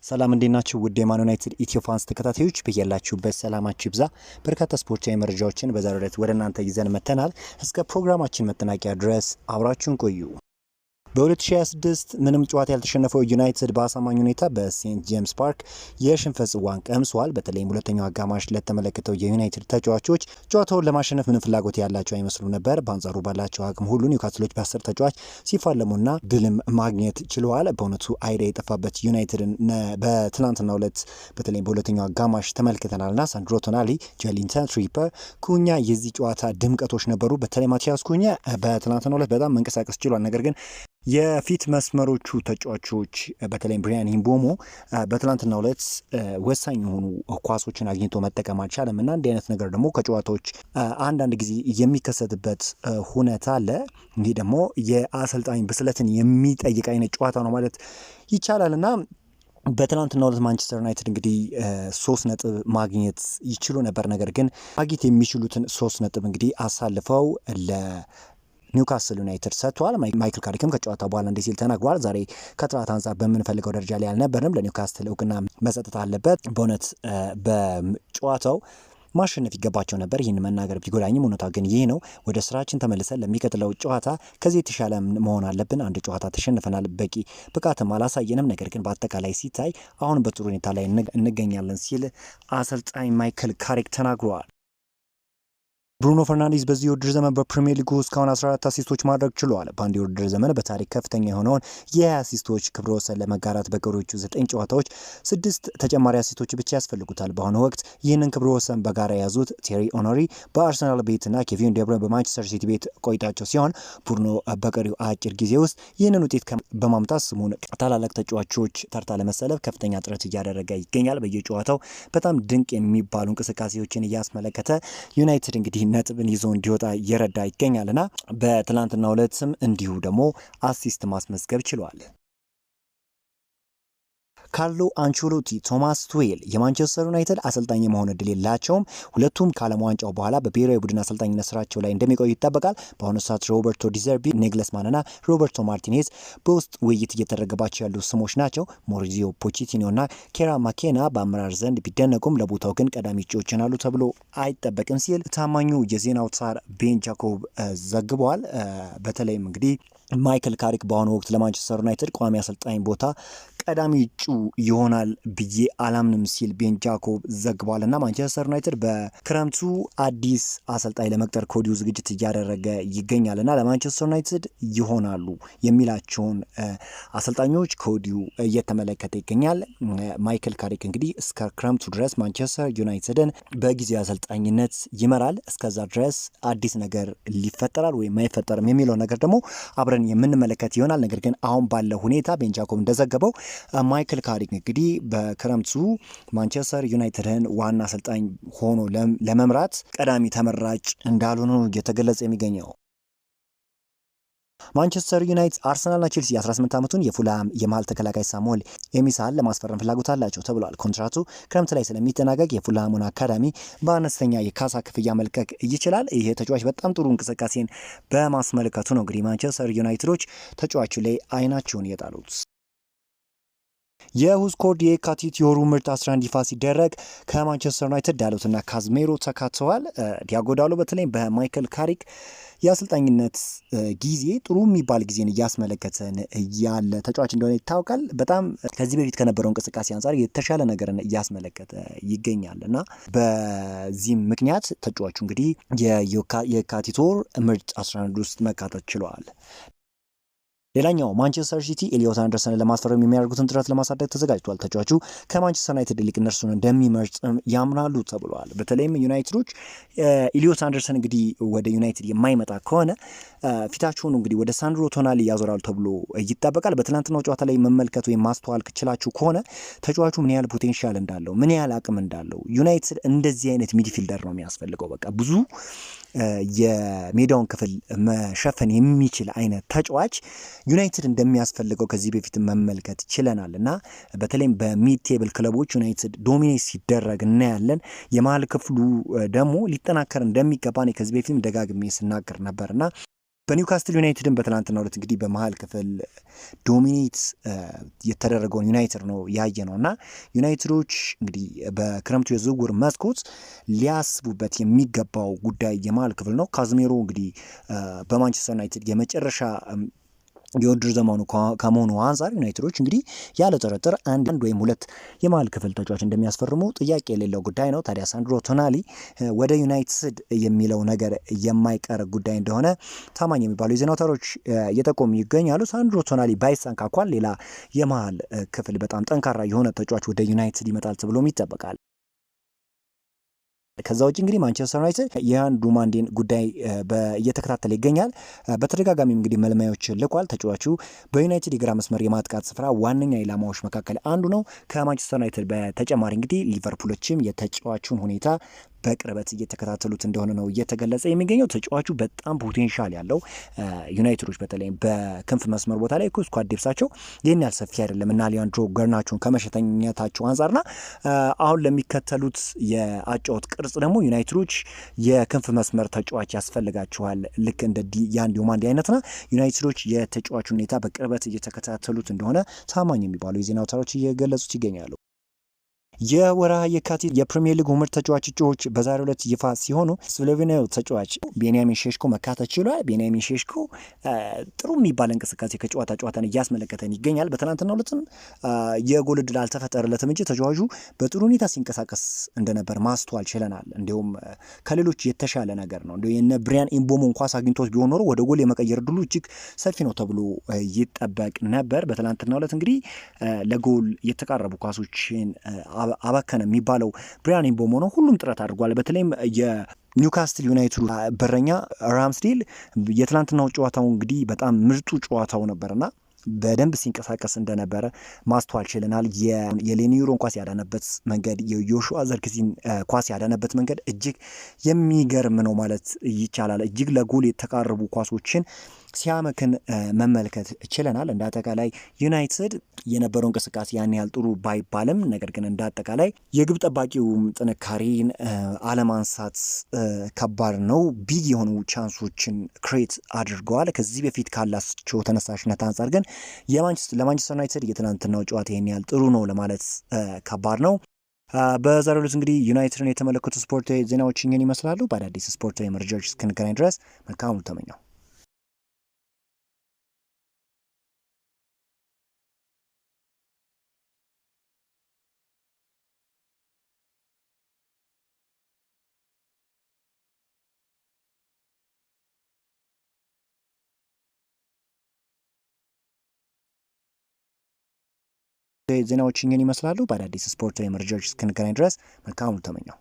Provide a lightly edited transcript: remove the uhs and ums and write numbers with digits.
ሰላም እንዴት ናችሁ? ውድ የማን ዩናይትድ ኢትዮ ፋንስ ተከታታዮች በያላችሁበት ሰላማችሁ ይብዛ። በርካታ ስፖርታዊ መረጃዎችን በዛሬው ዕለት ወደ እናንተ ይዘን መጥተናል። እስከ ፕሮግራማችን መጠናቂያ ድረስ አብራችሁን ቆዩ። በ2026 ምንም ጨዋታ ያልተሸነፈው ዩናይትድ በአሳማኝ ሁኔታ በሴንት ጄምስ ፓርክ የሽንፈት ጽዋን ቀምሷል። በተለይም ሁለተኛው አጋማሽ ለተመለከተው የዩናይትድ ተጫዋቾች ጨዋታውን ለማሸነፍ ምንም ፍላጎት ያላቸው አይመስሉ ነበር። በአንጻሩ ባላቸው አቅም ሁሉ ኒውካስሎች በ10 ተጫዋች ሲፋለሙና ድልም ማግኘት ችለዋል። በእውነቱ አይዳ የጠፋበት ዩናይትድን በትናንትናው ዕለት በተለይም በሁለተኛው አጋማሽ ተመልክተናልና ሳንድሮ ቶናሊ፣ ጆሊንተን ትሪፐር፣ ኩኛ የዚህ ጨዋታ ድምቀቶች ነበሩ። በተለይ ማቲያስ ኩኛ በትናንትናው ዕለት በጣም መንቀሳቀስ ችሏል። ነገር ግን የፊት መስመሮቹ ተጫዋቾች በተለይም ብሪያን ምቤሞ በትላንትናው ዕለት ወሳኝ የሆኑ ኳሶችን አግኝቶ መጠቀም አልቻለም እና እንዲህ አይነት ነገር ደግሞ ከጨዋታዎች አንዳንድ ጊዜ የሚከሰትበት ሁኔታ አለ። እንዲህ ደግሞ የአሰልጣኝ ብስለትን የሚጠይቅ አይነት ጨዋታ ነው ማለት ይቻላል እና በትናንትናው ዕለት ማንቸስተር ዩናይትድ እንግዲህ 3 ነጥብ ማግኘት ይችሉ ነበር። ነገር ግን ማግኘት የሚችሉትን 3 ነጥብ እንግዲህ አሳልፈው ኒውካስል ዩናይትድ ሰጥቷል። ማይክል ካሪክም ከጨዋታ በኋላ እንዲህ ሲል ተናግሯል። ዛሬ ከጥራት አንጻር በምንፈልገው ደረጃ ላይ አልነበርንም፣ ለኒውካስል እውቅና መሰጠት አለበት። በእውነት በጨዋታው ማሸነፍ ይገባቸው ነበር። ይህን መናገር ቢጎዳኝም እውነታ ግን ይህ ነው። ወደ ስራችን ተመልሰን ለሚቀጥለው ጨዋታ ከዚህ የተሻለ መሆን አለብን። አንድ ጨዋታ ተሸንፈናል፣ በቂ ብቃትም አላሳየንም። ነገር ግን በአጠቃላይ ሲታይ አሁን በጥሩ ሁኔታ ላይ እንገኛለን ሲል አሰልጣኝ ማይክል ካሪክ ተናግረዋል። ብሩኖ ፈርናንዴዝ በዚህ የውድድር ዘመን በፕሪሚየር ሊጉ እስካሁን 14 አሲስቶች ማድረግ ችለዋል። በአንድ የውድድር ዘመን በታሪክ ከፍተኛ የሆነውን የአሲስቶች ክብረ ወሰን ለመጋራት በቀሪዎቹ 9 ጨዋታዎች 6 ተጨማሪ አሲስቶች ብቻ ያስፈልጉታል። በአሁኑ ወቅት ይህንን ክብረ ወሰን በጋራ የያዙት ቴሪ ኦነሪ በአርሰናል ቤትና ኬቪን ዴብሮይን በማንቸስተር ሲቲ ቤት ቆይታቸው ሲሆን ብሩኖ በቀሪው አጭር ጊዜ ውስጥ ይህንን ውጤት በማምጣት ስሙን ታላላቅ ተጫዋቾች ተርታ ለመሰለፍ ከፍተኛ ጥረት እያደረገ ይገኛል። በየጨዋታው በጣም ድንቅ የሚባሉ እንቅስቃሴዎችን እያስመለከተ ዩናይትድ እንግዲህ ነጥብን ይዞ እንዲወጣ እየረዳ ይገኛልና በትላንትናው ዕለትም እንዲሁ ደግሞ አሲስት ማስመዝገብ ችሏል። ካርሎ አንቸሎቲ፣ ቶማስ ቱዌል የማንቸስተር ዩናይትድ አሰልጣኝ የመሆን እድል የላቸውም። ሁለቱም ከዓለም ዋንጫው በኋላ በብሔራዊ ቡድን አሰልጣኝነት ስራቸው ላይ እንደሚቆዩ ይጠበቃል። በአሁኑ ሰዓት ሮበርቶ ዲዘርቢ፣ ናግልስማንና ሮበርቶ ማርቲኔዝ በውስጥ ውይይት እየተደረገባቸው ያሉ ስሞች ናቸው። ሞሪዚዮ ፖቼቲኖና ኬራ ማኬና በአመራር ዘንድ ቢደነቁም ለቦታው ግን ቀዳሚ እጩዎች ይሆናሉ ተብሎ አይጠበቅም ሲል ታማኙ የዜና አውታር ቤን ጃኮብ ዘግቧል። በተለይም እንግዲህ ማይክል ካሪክ በአሁኑ ወቅት ለማንቸስተር ዩናይትድ ቋሚ አሰልጣኝ ቦታ ቀዳሚ እጩ ይሆናል ብዬ አላምንም ሲል ቤን ጃኮብ ዘግቧል። እና ማንቸስተር ዩናይትድ በክረምቱ አዲስ አሰልጣኝ ለመቅጠር ከወዲሁ ዝግጅት እያደረገ ይገኛል እና ለማንቸስተር ዩናይትድ ይሆናሉ የሚላቸውን አሰልጣኞች ከወዲሁ እየተመለከተ ይገኛል። ማይክል ካሪክ እንግዲህ እስከ ክረምቱ ድረስ ማንቸስተር ዩናይትድን በጊዜ አሰልጣኝነት ይመራል። እስከዛ ድረስ አዲስ ነገር ሊፈጠራል ወይም አይፈጠርም የሚለው ነገር ደግሞ አብረን የምንመለከት ይሆናል። ነገር ግን አሁን ባለው ሁኔታ ቤን ጃኮብ እንደዘገበው ማይክል ካሪክ እንግዲህ በክረምቱ ማንቸስተር ዩናይትድን ዋና አሰልጣኝ ሆኖ ለመምራት ቀዳሚ ተመራጭ እንዳልሆኑ እየተገለጸ የሚገኘው ማንቸስተር ዩናይትድ፣ አርሰናልና ቼልሲ 18 ዓመቱን የፉልሃም የመሃል ተከላካይ ሳሙኤል ኤሚሳን ለማስፈረም ፍላጎት አላቸው ተብሏል። ኮንትራቱ ክረምት ላይ ስለሚጠናቀቅ የፉልሃሙን አካዳሚ በአነስተኛ የካሳ ክፍያ መልቀቅ ይችላል። ይሄ ተጫዋች በጣም ጥሩ እንቅስቃሴን በማስመልከቱ ነው እንግዲህ ማንቸስተር ዩናይትዶች ተጫዋቹ ላይ አይናቸውን የጣሉት። የሁስኮርድ የካቲት የወሩ ምርጥ 11 ይፋ ሲደረግ ከማንቸስተር ዩናይትድ ዳሎትና ካዝሜሮ ተካተዋል። ዲያጎ ዳሎ በተለይ በማይክል ካሪክ የአሰልጣኝነት ጊዜ ጥሩ የሚባል ጊዜን እያስመለከተን ያለ ተጫዋች እንደሆነ ይታወቃል። በጣም ከዚህ በፊት ከነበረው እንቅስቃሴ አንጻር የተሻለ ነገርን እያስመለከተ ይገኛል እና በዚህም ምክንያት ተጫዋቹ እንግዲህ የካቲት ወር ምርጥ 11 ውስጥ መካተት ችለዋል። ሌላኛው ማንቸስተር ሲቲ ኤሊዮት አንደርሰንን ለማስፈረም የሚያደርጉትን ጥረት ለማሳደግ ተዘጋጅቷል። ተጫዋቹ ከማንቸስተር ዩናይትድ ይልቅ እነርሱን እንደሚመርጥ ያምናሉ ተብለዋል። በተለይም ዩናይትዶች ኤሊዮት አንደርሰን እንግዲህ ወደ ዩናይትድ የማይመጣ ከሆነ ፊታቸውን እንግዲህ ወደ ሳንድሮ ቶናሊ ያዞራሉ ተብሎ ይጠበቃል። በትናንትናው ጨዋታ ላይ መመልከት ወይም ማስተዋል ችላችሁ ከሆነ ተጫዋቹ ምን ያህል ፖቴንሻል እንዳለው፣ ምን ያህል አቅም እንዳለው ዩናይትድ እንደዚህ አይነት ሚድፊልደር ነው የሚያስፈልገው። በቃ ብዙ የሜዳውን ክፍል መሸፈን የሚችል አይነት ተጫዋች ዩናይትድ እንደሚያስፈልገው ከዚህ በፊት መመልከት ችለናል እና በተለይም በሚድ ቴብል ክለቦች ዩናይትድ ዶሚኔት ሲደረግ እናያለን። የመሀል ክፍሉ ደግሞ ሊጠናከር እንደሚገባ ከዚህ በፊትም ደጋግሜ ስናገር ነበርና በኒውካስትል ዩናይትድን በትናንትናው ዕለት እንግዲህ በመሀል ክፍል ዶሚኔት የተደረገውን ዩናይትድ ነው ያየ ነው እና ዩናይትዶች እንግዲህ በክረምቱ የዝውውር መስኮት ሊያስቡበት የሚገባው ጉዳይ የመሀል ክፍል ነው። ካዝሜሮ እንግዲህ በማንቸስተር ዩናይትድ የመጨረሻ የውድድር ዘመኑ ከመሆኑ አንጻር ዩናይትዶች እንግዲህ ያለ ጥርጥር አንድ ወይም ሁለት የመሀል ክፍል ተጫዋች እንደሚያስፈርሙ ጥያቄ የሌለው ጉዳይ ነው። ታዲያ ሳንድሮ ቶናሊ ወደ ዩናይትድ የሚለው ነገር የማይቀር ጉዳይ እንደሆነ ታማኝ የሚባሉ የዜና አውታሮች እየጠቆሙ ይገኛሉ። ሳንድሮ ቶናሊ ባይሳካኳል ሌላ የመሀል ክፍል በጣም ጠንካራ የሆነ ተጫዋች ወደ ዩናይትድ ይመጣል ተብሎም ይጠበቃል። ከዛ ውጭ እንግዲህ ማንቸስተር ዩናይትድ የያን ዱማንዴን ጉዳይ እየተከታተለ ይገኛል። በተደጋጋሚ እንግዲህ መልማዮች ልኳል። ተጫዋቹ በዩናይትድ የግራ መስመር የማጥቃት ስፍራ ዋነኛ ኢላማዎች መካከል አንዱ ነው። ከማንቸስተር ዩናይትድ በተጨማሪ እንግዲህ ሊቨርፑሎችም የተጫዋቹን ሁኔታ በቅርበት እየተከታተሉት እንደሆነ ነው እየተገለጸ የሚገኘው። ተጫዋቹ በጣም ፖቴንሻል ያለው ዩናይትዶች በተለይም በክንፍ መስመር ቦታ ላይ ስኳድ ዴፕሳቸው ይህን ያህል ሰፊ አይደለም እና ሊያንድሮ ገርናቾን ከመሸተኛታቸው አንጻርና አሁን ለሚከተሉት የአጫወት ቅርጽ ደግሞ ዩናይትዶች የክንፍ መስመር ተጫዋች ያስፈልጋቸዋል። ልክ እንደ ያን ዲዮማንዲ አይነትና ዩናይትዶች የተጫዋቹ ሁኔታ በቅርበት እየተከታተሉት እንደሆነ ታማኝ የሚባሉ የዜና አውታሮች እየገለጹት ይገኛሉ። የወርሃ የካቲት የፕሪሚየር ሊግ ምርጥ ተጫዋች እጩዎች በዛሬው ዕለት ይፋ ሲሆኑ ስሎቬኒያዊ ተጫዋች ቤንያሚን ሼሽኮ መካተት ችሏል። ቤንያሚን ሼሽኮ ጥሩ የሚባል እንቅስቃሴ ከጨዋታን እያስመለከተን ይገኛል። በትናንትናው ዕለትም የጎል ዕድል አልተፈጠረለትም እንጂ ተጫዋቹ በጥሩ ሁኔታ ሲንቀሳቀስ እንደነበር ማስተዋል ችለናል። እንዲሁም ከሌሎች የተሻለ ነገር ነው። እንዲሁ የነ ብሪያን ኢምቦሞን ኳስ አግኝቶት ቢሆን ኖሮ ወደ ጎል የመቀየር ዕድሉ እጅግ ሰፊ ነው ተብሎ ይጠበቅ ነበር። በትናንትናው ዕለት እንግዲህ ለጎል የተቃረቡ ኳሶችን አባከነ የሚባለው ብሪያን ኢምቦሞ ነው። ሁሉም ጥረት አድርጓል። በተለይም የኒውካስትል ዩናይትድ በረኛ ራምስዴል የትላንትናው ጨዋታው እንግዲህ በጣም ምርጡ ጨዋታው ነበርና በደንብ ሲንቀሳቀስ እንደነበረ ማስተዋል ችለናል። የሌኒዩሮን ኳስ ያዳነበት መንገድ፣ የዮሹዋ ዘርክዚን ኳስ ያዳነበት መንገድ እጅግ የሚገርም ነው ማለት ይቻላል። እጅግ ለጎል የተቃረቡ ኳሶችን ሲያመክን መመልከት ችለናል። እንደ አጠቃላይ ዩናይትድ የነበረው እንቅስቃሴ ያን ያህል ጥሩ ባይባልም ነገር ግን እንደ አጠቃላይ የግብ ጠባቂውም ጥንካሬን አለማንሳት ከባድ ነው። ቢግ የሆኑ ቻንሶችን ክሬት አድርገዋል። ከዚህ በፊት ካላቸው ተነሳሽነት አንጻር ግን ለማንቸስተር ዩናይትድ የትናንትናው ጨዋታ ይህን ያህል ጥሩ ነው ለማለት ከባድ ነው። በዛሬው ዕለት እንግዲህ ዩናይትድን የተመለከቱ ስፖርታዊ ዜናዎች ይህን ይመስላሉ። በአዳዲስ ስፖርታዊ መረጃዎች እስክንገናኝ ድረስ መልካም ሁሉ ተመኘው። ዜናዎች ይህን ይመስላሉ። በአዳዲስ ስፖርታዊ መረጃዎች እስክንገናኝ ድረስ መልካም ሁሉ ተመኘው።